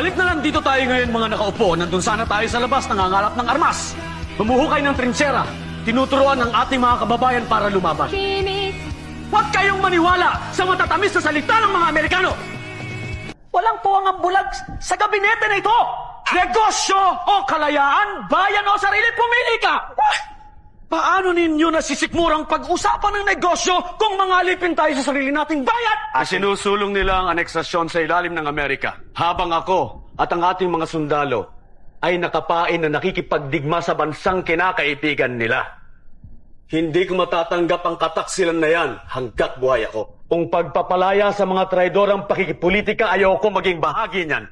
Balik na lang dito tayo ngayon mga nakaupo. Nandun sana tayo sa labas, nangangalap ng armas. Humuhukay ng trintsera. Tinuturuan ng ating mga kababayan para lumaban. Huwag kayong maniwala sa matatamis na salita ng mga Amerikano! Walang puwang ang bulag sa gabinete na ito! Negosyo o kalayaan, bayan o sarili, pumili ka! Paano ninyo nasisikmurang pag-usapan ng negosyo kung mangalipin tayo sa sarili nating bayan? Sinusulong nila ang aneksasyon sa ilalim ng Amerika. Habang ako at ang ating mga sundalo ay nakapain na nakikipagdigma sa bansang kinakaibigan nila. Hindi ko matatanggap ang kataksilan na yan hanggat buhay ako. Kung pagpapalaya sa mga traidorang pakikipolitika, ayaw ko maging bahagi niyan.